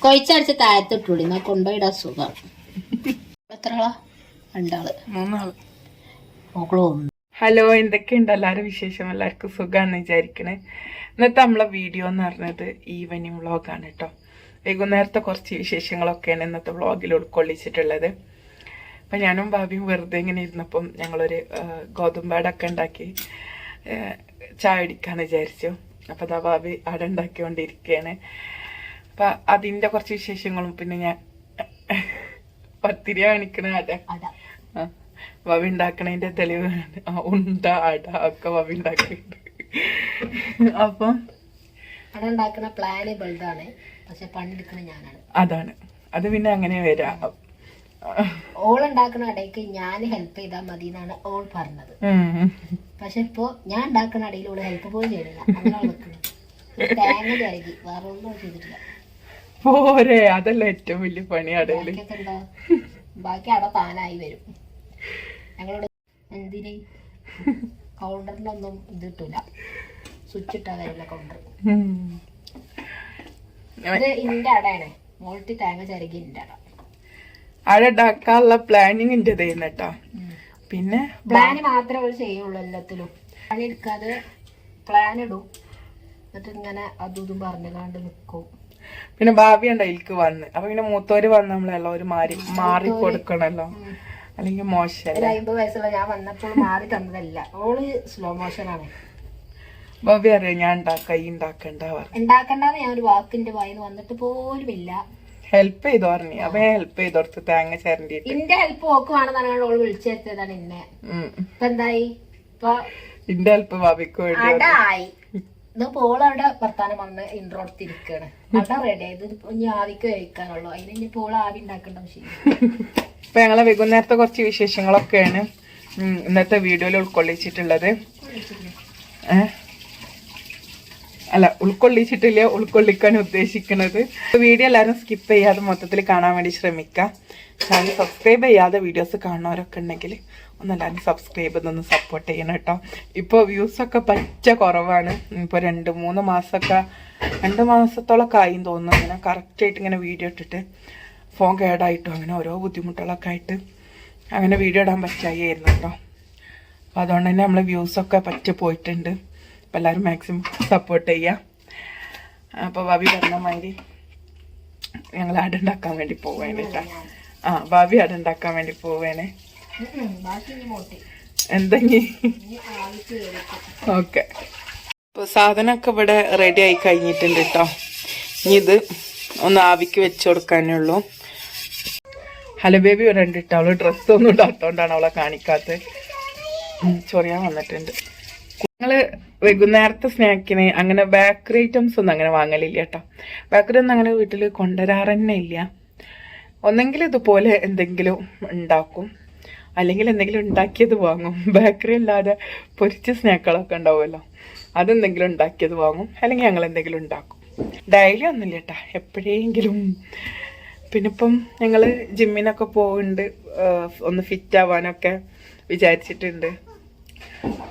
കൊഴിച്ചടിച്ച് താഴത്തിട്ടൂടി എന്നാ കൊണ്ടുപോയിടാ സുഖം. എത്ര ആളാ? 2 ആള് 3 ആള്. മക്കളോ. ഹലോ, എന്തൊക്കെയുണ്ട് എല്ലാവരും വിശേഷം? എല്ലാവർക്കും സുഖമാണെന്ന് വിചാരിക്കണേ. ഇന്നത്തെ നമ്മളെ വീഡിയോ എന്ന് പറഞ്ഞത് ഈവനിങ് വ്ളോഗാണ് കേട്ടോ. വൈകുന്നേരത്തെ കുറച്ച് വിശേഷങ്ങളൊക്കെയാണ് ഇന്നത്തെ വ്ളോഗിൽ ഉൾക്കൊള്ളിച്ചിട്ടുള്ളത്. അപ്പം ഞാനും ഭാവിയും വെറുതെ ഇങ്ങനെ ഇരുന്നപ്പം ഞങ്ങളൊരു ഗോതമ്പാടൊക്കെ ഉണ്ടാക്കി ചായ അടിക്കാന്ന് വിചാരിച്ചു. അപ്പം അതാ ഭാവി അട ഉണ്ടാക്കിക്കൊണ്ടിരിക്കുകയാണ്. അപ്പം അതിൻ്റെ കുറച്ച് വിശേഷങ്ങളും പിന്നെ ഞാൻ പത്തിരി കാണിക്കണ അട വവി ഉണ്ടാക്കണതിന്റെ തെളിവ് ഉണ്ട അട ഒക്കെ വവി ഉണ്ടാക്കിയിട്ടുണ്ട്. അപ്പം അട ഉണ്ടാക്കുന്ന പ്ലാന് ബൾഡാണ്, പക്ഷെ പണിയെടുക്കണ ഞാനാണ്. അതാണ് അത് പിന്നെ അങ്ങനെ വരാം. ഓൾ ഉണ്ടാക്കുന്ന അടയ്ക്ക് ഞാൻ ഹെൽപ്പ് ചെയ്താൽ മതി എന്നാണ് ഓൾ പറഞ്ഞത്. പക്ഷെ ഇപ്പൊ ഞാൻ ഉണ്ടാക്കുന്ന അടയിൽ ഓള് ഹെൽപ്പ് പോലും ചെയ്യണില്ല. അങ്ങനെ നിൽക്കുന്നത് തേങ്ങ കരുകി വേറെ ഒന്നും ചെയ്തിട്ടില്ല. പോരെ, അതല്ല ഏറ്റവും വലിയ പണി അടയില്. എന്താ ബാക്കി അട താനായി വരും. ഞങ്ങളോട് എന്തിന് കൗണ്ടറിലൊന്നും ഇത് കിട്ടൂല, സ്വിച്ച് ഇട്ടാ വരില്ല കൗണ്ടർ. ഇത് ഇന്റെ അടയാണ്, മോൾട്ടി തേങ്ങ ചിരകി ഇന്റെ അട. അട ഉണ്ടാക്കാനുള്ള പ്ലാനിങ് എന്റെ കേട്ടോ. പിന്നെ പ്ലാന് മാത്രമേ അവൾ ചെയ്യുള്ളൂ എല്ലാത്തിലും. പണിയെടുക്കാതെ പ്ലാൻ ഇടും, എന്നിട്ട് ഇങ്ങനെ അതും ഇതും പറഞ്ഞുകൊണ്ട് നിൽക്കും. പിന്നെ ഭാവി ഉണ്ടായിക്ക് വന്ന് അപ്പൊ പിന്നെ മൂത്തോര് വന്ന് നമ്മളെല്ലാവരും മാറി കൊടുക്കണല്ലോ, അല്ലെങ്കിൽ മോശം. 50 വയസ്സുള്ള ഞാൻ വന്നപ്പോൾ മാറി തന്നതല്ല, ഓള് സ്ലോ മോഷനാണ്. ഭാവി അറിയാം ഞാൻ ഉണ്ടാക്കണ്ടെന്ന് ഞാൻ ഒരു വാക്കിന്റെ വായിന്ന് വന്നിട്ട് പോലും ഇല്ല. ഹെൽപ്പ് ചെയ്തോ പറഞ്ഞു. അപ്പൊ ഹെൽപ്പ് ചെയ്തോർത്ത് തേങ്ങ ചേരണ്ടിട്ട് ഇന്റെ ഹെൽപ്പ് നോക്കുവാണെന്നാണ് ഓള് വിളിച്ചെത്തിയതാണ് എന്നെ. ഇപ്പൊ എന്തായി? ഇപ്പൊ ഇന്റെ ഹെൽപ്പ് ഭാവിക്ക് വേണ്ടി അടായി. ഇതിപ്പോ ഓളവിടെ വർത്താനം വന്ന് ഇൻട്രോ എടുത്തിരിക്കാണ്. അട റെഡി ആയത് ഇനി ആവിക്ക് കഴിക്കാനുള്ളൂ. അതിന് ഇനിയിപ്പോ ഓള് ആവി ഉണ്ടാക്കേണ്ട ആവശ്യം. ഇപ്പൊ ഞങ്ങളെ വൈകുന്നേരത്തെ കുറച്ച് വിശേഷങ്ങളൊക്കെയാണ് ഇന്നത്തെ വീഡിയോയിൽ ഉൾക്കൊള്ളിച്ചിട്ടുള്ളത്. ഉൾക്കൊള്ളിക്കാൻ ഉദ്ദേശിക്കുന്നത്. വീഡിയോ എല്ലാവരും സ്കിപ്പ് ചെയ്യാതെ മൊത്തത്തിൽ കാണാൻ വേണ്ടി ശ്രമിക്കുക. ചാനൽ സബ്സ്ക്രൈബ് ചെയ്യാതെ വീഡിയോസ് കാണുന്നവരൊക്കെ ഉണ്ടെങ്കിൽ ഒന്നെല്ലാവരും സബ്സ്ക്രൈബ് ചെയ്തൊന്ന് സപ്പോർട്ട് ചെയ്യണം കേട്ടോ. ഇപ്പോൾ വ്യൂസൊക്കെ പറ്റ കുറവാണ്. ഇപ്പോൾ 2-3 മാസമൊക്കെ 2 മാസത്തോളമൊക്കെ ആയി തോന്നുന്നു ഇങ്ങനെ കറക്റ്റായിട്ട് ഇങ്ങനെ വീഡിയോ ഇട്ടിട്ട്. ഫോൺ കേടായിട്ടും അങ്ങനെ ഓരോ ബുദ്ധിമുട്ടുകളൊക്കെ ആയിട്ട് അങ്ങനെ വീഡിയോ ഇടാൻ പറ്റായിരുന്നു കേട്ടോ. അപ്പോൾ അതുകൊണ്ട് തന്നെ നമ്മളെ വ്യൂസൊക്കെ പറ്റ പോയിട്ടുണ്ട്. അപ്പോൾ എല്ലാവരും മാക്സിമം സപ്പോർട്ട് ചെയ്യുക. അപ്പോൾ ഭാവി പറഞ്ഞ മാതിരി ഞങ്ങൾ അട ഉണ്ടാക്കാൻ വേണ്ടി പോവേണ് കേട്ടോ. ഭാവി അട ഉണ്ടാക്കാൻ വേണ്ടി പോവേണേ. എന്തെങ്കി ഓക്കെ. ഇപ്പോൾ സാധനമൊക്കെ ഇവിടെ റെഡി ആയി കഴിഞ്ഞിട്ടുണ്ട് കേട്ടോ. ഇനി ഇത് ഒന്ന് ആവിക്ക് വെച്ച് കൊടുക്കാനേ ഉള്ളൂ. ഹലോ ബേബി ഇവിടെ ഉണ്ട് കേട്ടോ. അവള് ഡ്രസ്സൊന്നും ഇടാത്തോണ്ടാണ് അവളെ കാണിക്കാത്തത്. ചൊറിയാൻ വന്നിട്ടുണ്ട്. ഞങ്ങള് വൈകുന്നേരത്തെ സ്നാക്കിന് അങ്ങനെ ബേക്കറി ഐറ്റംസ് ഒന്നും അങ്ങനെ വാങ്ങലില്ല കേട്ടോ. ബേക്കറി ഒന്നും അങ്ങനെ വീട്ടിൽ കൊണ്ടുവരാറന്നെ ഇല്ല. ഒന്നെങ്കിൽ ഇതുപോലെ എന്തെങ്കിലും ഉണ്ടാക്കും, അല്ലെങ്കിൽ എന്തെങ്കിലും ഉണ്ടാക്കിയത് വാങ്ങും. ബേക്കറി അല്ലാതെ പൊരിച്ച സ്നാക്കുകളൊക്കെ ഉണ്ടാവുമല്ലോ, അതെന്തെങ്കിലും ഉണ്ടാക്കിയത് വാങ്ങും, അല്ലെങ്കിൽ ഞങ്ങൾ എന്തെങ്കിലും ഉണ്ടാക്കും. ഡെയിലി ഒന്നുമില്ല കേട്ടോ, എപ്പോഴെങ്കിലും. പിന്നെ ഇപ്പം ഞങ്ങൾ ജിമ്മിനൊക്കെ പോകുന്നുണ്ട്, ഒന്ന് ഫിറ്റ് ആവാനൊക്കെ വിചാരിച്ചിട്ടുണ്ട്.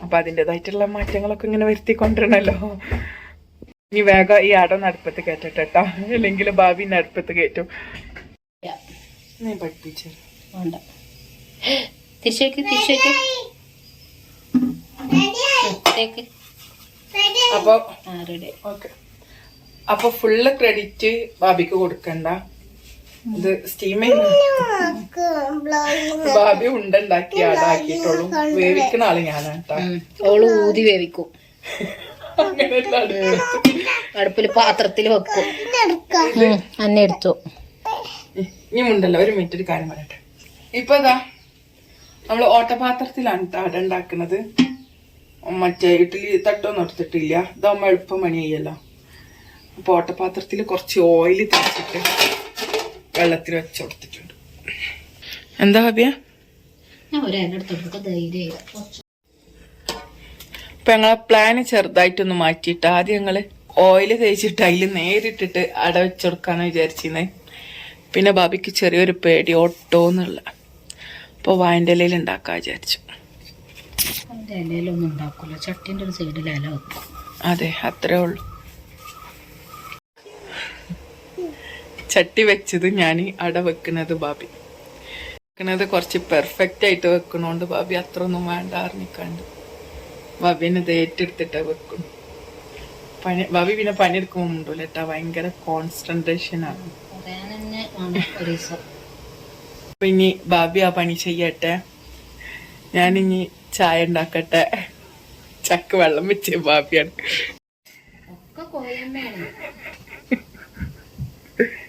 അപ്പം അതിൻ്റെതായിട്ടുള്ള മാറ്റങ്ങളൊക്കെ ഇങ്ങനെ വരുത്തിക്കൊണ്ടിരണല്ലോ. ഇനി വേഗം ഈ അടം അടുപ്പത്ത് കയറ്റട്ടോ, അല്ലെങ്കിൽ ഭാവി അടുപ്പത്ത് കയറ്റും. നീ പഠിപ്പിച്ചു വേണ്ട, തിരിച്ചേക്ക് തിരിച്ചേക്ക്. അപ്പൊ ഓക്കെ. അപ്പൊ ഫുള്ള് ക്രെഡിറ്റ് ഭാബിക്ക് കൊടുക്കണ്ട. ഇത് സ്റ്റീം ഭാബി ഉണ്ടാക്കി അടാക്കിയിട്ടുള്ളൂ. വേവിക്കുന്ന ആള് ഞാനാട്ടാ. ഓള് ഊതി വേവിക്കും, അടുപ്പില് പാത്രത്തിൽ വെക്കും. അന്നെ എടുത്തു. ഇനി ഉണ്ടല്ലോ, ഒരു മിനിറ്റ് ഒരു കാര്യം പറയട്ടെ. ഇപ്പൊ ഇതാ നമ്മള് ഓട്ടപാത്രത്തിലാണ് അട ഉണ്ടാക്കുന്നത്. മറ്റേ ഇഡ്ഡലി തട്ടൊന്നും എടുത്തിട്ടില്ല. ഇതാകുമ്പോ എളുപ്പം പണി ചെയ്യല്ലോ. അപ്പൊ ഓട്ടപാത്രത്തിൽ കുറച്ച് ഓയിൽ തേച്ചിട്ട് വെള്ളത്തിൽ വെച്ച് കൊടുത്തിട്ടുണ്ട്. എന്താ ഹബിയ? ഇപ്പൊ ഞങ്ങളെ പ്ലാന് ചെറുതായിട്ടൊന്ന് മാറ്റിയിട്ട് ആദ്യം ഞങ്ങള് ഓയില് തേച്ചിട്ട് അതിൽ നേരിട്ടിട്ട് അട വെച്ചുകൊടുക്കാന്ന് വിചാരിച്ചിരുന്നേ. പിന്നെ ബാബിക്ക് ചെറിയൊരു പേടി ഓട്ടോന്നുള്ള. അപ്പോൾ വാഴൻ്റെ ഇലയിൽ ഉണ്ടാക്കാൻ വിചാരിച്ചു. ഇലയിലൊന്നും ഉണ്ടാക്കൂല, ചട്ടിൻ്റെ ഒരു സൈഡിൽ ഇല വെക്കും. അതെ, അത്രേ ഉള്ളൂ. ചട്ടി വെച്ചത് ഞാൻ അട വെക്കുന്നത് ബാബി വെക്കുന്നത് കുറച്ച് പെർഫെക്റ്റ് ആയിട്ട് വെക്കണോണ്ട് ബാബി അത്ര ഒന്നും വേണ്ട അറിഞ്ഞിക്കാണ്ട് ബാബിനെ ഇത് ഏറ്റെടുത്തിട്ടാ വെക്കണം. ബാബി പിന്നെ പണിയെടുക്കുമ്പോൾ ഉണ്ടല്ലോ കേട്ടാ ഭയങ്കര കോൺസെൻട്രേഷൻ ആണ്. അപ്പൊ ഇനി ബാബി ആ പണി ചെയ്യട്ടെ, ഞാനിനി ചായ ഉണ്ടാക്കട്ടെ. ചക്ക വെള്ളം വെച്ച ബാബിയാണ്.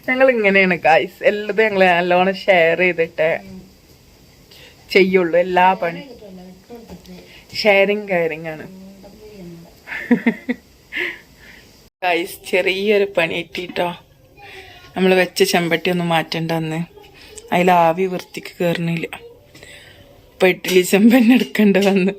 ഞങ്ങൾ ഇങ്ങനെയാണ് ഗായ്സ്, എല്ലാതും ഞങ്ങള് നല്ലോണം ഷെയർ ചെയ്തിട്ട് ചെയ്യുള്ളൂ. എല്ലാ പണി ഷെയറിങ് കെയറിങ് ആണ് ഗായ്സ്. ചെറിയൊരു പണി കിട്ടിട്ടോ, നമ്മൾ വെച്ച ചെമ്പട്ടി ഒന്നും മാറ്റണ്ടെന്ന്. അതിൽ ആവി വൃത്തിക്ക് കയറണില്ല. ഇപ്പൊ ഇഡ്ഡലി ചെമ്പന്നെ എടുക്കേണ്ടി വന്ന്.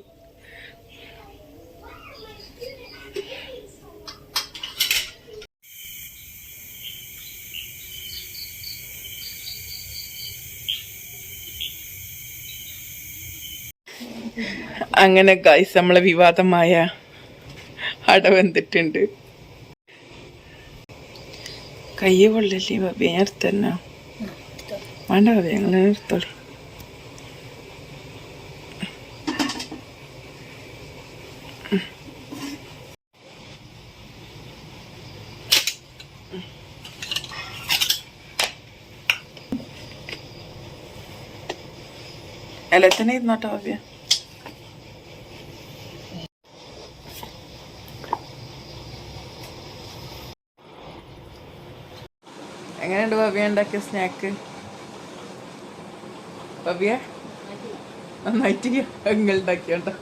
അങ്ങനെ ഗായ്സ് നമ്മളെ വിവാദമായ അട വെന്തിട്ടുണ്ട്. കയ്യ് കൊള്ളല്ലേ ബാബി, ഞാൻ എടുത്തന്നെ വേണ്ട ബാബി, ഞങ്ങൾ എടുത്തോളൂ. എല്ലാത്തിനും ഇരുന്നോട്ടെ ബാബിയ. എങ്ങനെയുണ്ട് ഭവ്യ ഉണ്ടാക്കിയ സ്നാക്ക്? ഭവ്യ നന്നായിട്ട് നിങ്ങൾ ഉണ്ടാക്കിയോണ്ടോ?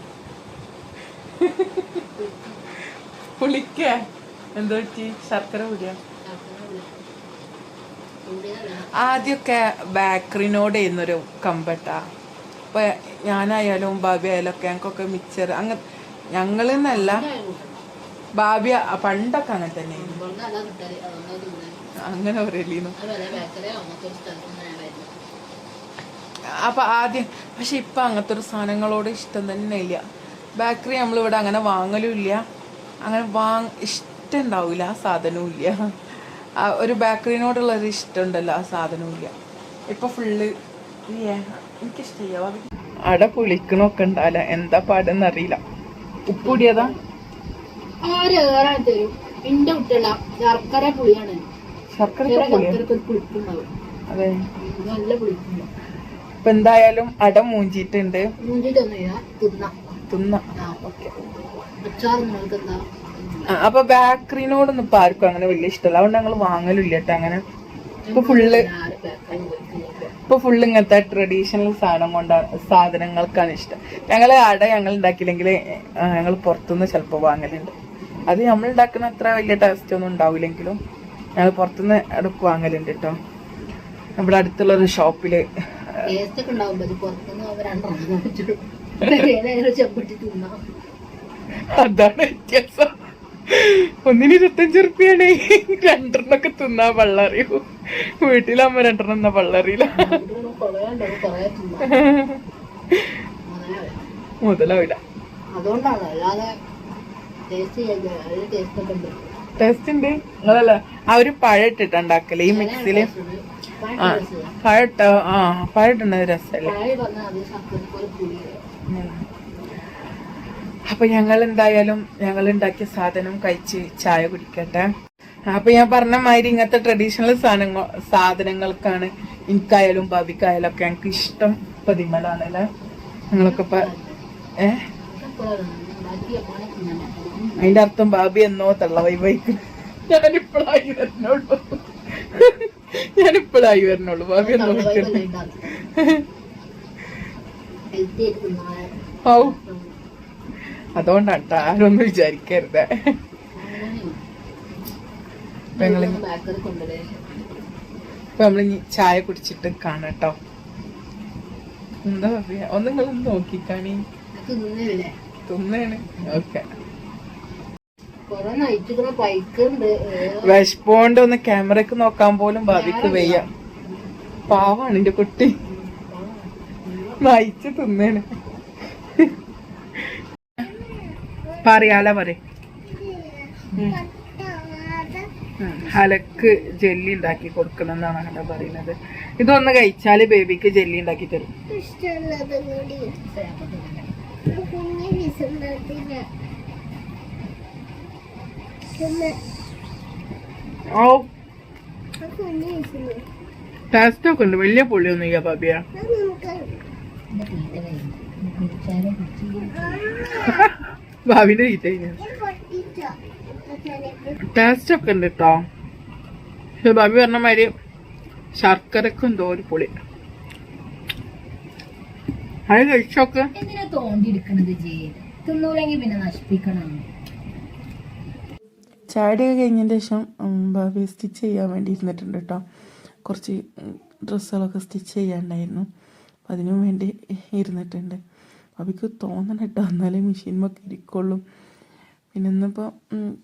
പുളിക്ക എന്താ പറ്റി? ശർക്കര പൊടിയാ? ആദ്യമൊക്കെ ബേക്കറിനോട് ചെയ്യുന്നൊരു കമ്പട്ടാ. അപ്പൊ ഞാനായാലും ബാബി ആയാലും ഒക്കെ ഞങ്ങൾക്കൊക്കെ മിക്സർ അങ്ങനെ ഞങ്ങളെന്നല്ല ബാബി പണ്ടൊക്കെ അങ്ങനെ തന്നെ അങ്ങനെ പറയലീന്നു. അപ്പൊ ആദ്യം പക്ഷെ ഇപ്പൊ അങ്ങനത്തെ ഒരു സാധനങ്ങളോട് ഇഷ്ടം തന്നെ ഇല്ല. ബേക്കറി നമ്മളിവിടെ അങ്ങനെ വാങ്ങലും ഇല്ല, അങ്ങനെ ഇഷ്ടം ഉണ്ടാവില്ല, ആ സാധനവും ഇല്ല. ഒരു ബേക്കറിനോടുള്ളൊരു ഇഷ്ടം ഉണ്ടല്ലോ, ആ സാധനവും ഇല്ല. ഇപ്പൊ ഫുള്ള് എനിക്കിഷ്ട. അട പുളിക്കണൊക്കെ ഉണ്ടാവില്ല, എന്താ പാടെന്നറിയില്ല. ഉപ്പുടിയതാ ശർക്കര പുളിയാണ്. അതെ, ഇപ്പൊ എന്തായാലും അട മൂഞ്ചിട്ടുണ്ട്. അപ്പൊ ബേക്കറിനോടൊന്നും ഇപ്പൊ ആർക്കും അങ്ങനെ വലിയ ഇഷ്ടമല്ല, അതുകൊണ്ട് ഞങ്ങൾ വാങ്ങലില്ല കേട്ടോ. അങ്ങനെ ഇപ്പൊ ഫുള്ള് ഇങ്ങനത്തെ ട്രഡീഷണൽ സാധനങ്ങൾക്കാണ് ഇഷ്ടം. ഞങ്ങള് അട ഞങ്ങൾ ഉണ്ടാക്കിയില്ലെങ്കിൽ ഞങ്ങൾ പുറത്തുനിന്ന് ചിലപ്പോൾ വാങ്ങലുണ്ട്. അത് നമ്മൾ ഉണ്ടാക്കുന്ന അത്ര വലിയ ടേസ്റ്റ് ഒന്നും ഉണ്ടാവില്ലെങ്കിലും ഞങ്ങൾ പുറത്തുനിന്ന് ഇടയ്ക്ക് വാങ്ങലുണ്ട് കേട്ടോ. നമ്മുടെ അടുത്തുള്ളൊരു ഷോപ്പില് അതാണ് വ്യത്യാസം. 1-25 റുപ്യാണ്, 2 തിന്നാ വെള്ളറിയൂ. വീട്ടിലാകുമ്പോ 2 എന്നാ വെള്ളറിയില്ല, മുതലാവില്ല. ടേസ്റ്റ് ഉണ്ട്. നിങ്ങളല്ല ആ ഒരു പഴം ഇട്ടിട്ടുണ്ടാക്കല്ലേ ഈ മിക്സില്? പഴട്ടുണ്ടത് രസല്ലേ. അപ്പൊ ഞങ്ങൾ എന്തായാലും ഞങ്ങൾ ഉണ്ടാക്കിയ സാധനം കഴിച്ച് ചായ കുടിക്കട്ടെ. അപ്പൊ ഞാൻ പറഞ്ഞ മാതിരി ഇങ്ങനത്തെ ട്രഡീഷണൽ സാധനങ്ങൾക്കാണ് എനിക്കായാലും ഭാവിക്കായാലും ഒക്കെ ഞങ്ങൾക്ക് ഇഷ്ടം. പതിമലാണല്ലേ ഞങ്ങളൊക്കെ അതിന്റെ അർത്ഥം ബാബി എന്നോ തള്ളവൈ വൈക്കും. ഞാനിപ്പോഴായി വരണുള്ളൂ ബാബി എന്നോ. ഓ അതുകൊണ്ടാട്ടോ, ആരൊന്നും വിചാരിക്കരുത്. ഇപ്പൊ നമ്മളിനി ചായ കുടിച്ചിട്ട് കാണട്ടോ. എന്താ പറയാ, ഒന്ന് നിങ്ങളൊന്ന് നോക്കിക്കാണി. തിന്നാണ്. ഓക്കെ, വിശപ്പോണ്ട് ഒന്ന് ക്യാമറക്ക് നോക്കാൻ പോലും ഭാവിക്ക് വയ്യ. പാവാണ് എന്റെ കുട്ടി, നയിച്ച് തിന്നാണ്. പറയാല പറ ഹലക്ക് ജെല്ലി ഉണ്ടാക്കി കൊടുക്കണം എന്നാണ് അങ്ങനെ പറയുന്നത്. ഇതൊന്ന് കഴിച്ചാല് ബേബിക്ക് ജെല്ലി ഉണ്ടാക്കി തരും. ഓ ടേസ്റ്റ് ഒക്കെ ഉണ്ട്. വലിയ പുള്ളിയൊന്നും ഇല്ല പാപ്പിയ. ഭാവിന്റെ തീറ്റ ടേസ്റ്റ് ഒക്കെ ഉണ്ട് കേട്ടോ. പക്ഷെ ഭാബി പറഞ്ഞ മാതിരി ശർക്കരക്കും എന്തോ ഒരു പുളി. അത് കഴിച്ചോക്ക്. ചായയൊക്കെ കഴിഞ്ഞതിന് ശേഷം ഭാബി സ്റ്റിച്ച് ചെയ്യാൻ വേണ്ടി ഇരുന്നിട്ടുണ്ട് കേട്ടോ. കുറച്ച് ഡ്രസ്സുകളൊക്കെ സ്റ്റിച്ച് ചെയ്യാണ്ടായിരുന്നു. അപ്പം അതിനും വേണ്ടി ഇരുന്നിട്ടുണ്ട്. ഭാബിക്ക് തോന്നണം കേട്ടോ, എന്നാലേ മെഷീനുമൊക്കെ ഇരിക്കുള്ളൂ. പിന്നെ ഇന്നിപ്പോൾ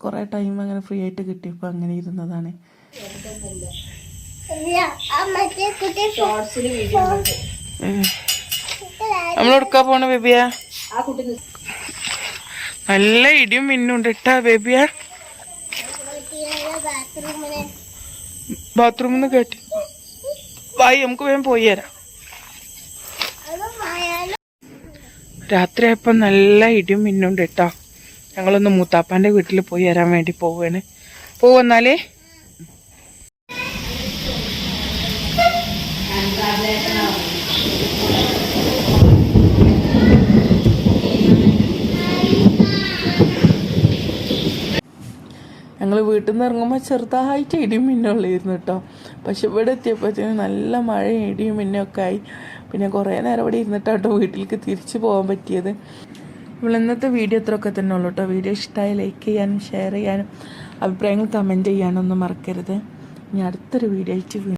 കുറേ ടൈം അങ്ങനെ ഫ്രീ ആയിട്ട് കിട്ടിയപ്പോൾ അങ്ങനെ ഇരുന്നതാണ്. നമ്മളെടുക്കാൻ പോണ ബേബിയാ? നല്ല ഇടിയും മിന്നുണ്ട് ഇട്ടാ ബേബിയാ. ബാത്റൂമിൽ നിന്ന് കേട്ടി വായി, നമുക്ക് വേഗം പോയി തരാം. രാത്രിയായപ്പോൾ നല്ല ഇടിയും മിന്നുണ്ട് കേട്ടോ. ഞങ്ങളൊന്ന് മൂത്താപ്പാൻ്റെ വീട്ടിൽ പോയി വരാൻ വേണ്ടി പോവാണ്. പോവന്നാലേ ഞങ്ങൾ വീട്ടിൽ നിന്ന് ഇറങ്ങുമ്പോൾ ചെറുതായിട്ട് ഇടിയും മിന്നുള്ളായിരുന്നു കേട്ടോ. പക്ഷെ ഇവിടെ എത്തിയപ്പോഴത്തേനും നല്ല മഴയും ഇടിയും മിന്നൊക്കെ ആയി. പിന്നെ കുറേ നേരം ഇവിടെ ഇരുന്നിട്ടാട്ടോ വീട്ടിലേക്ക് തിരിച്ചു പോകാൻ പറ്റിയത്. അപ്പോൾ ഇന്നത്തെ വീഡിയോ ഇത്രയൊക്കെ തന്നെ ഉള്ളൂ കേട്ടോ. വീഡിയോ ഇഷ്ടമായി ലൈക്ക് ചെയ്യാനും ഷെയർ ചെയ്യാനും അഭിപ്രായങ്ങൾ കമൻറ്റ് ചെയ്യാനൊന്നും മറക്കരുത്. ഇനി അടുത്തൊരു വീഡിയോ ആയിട്ട്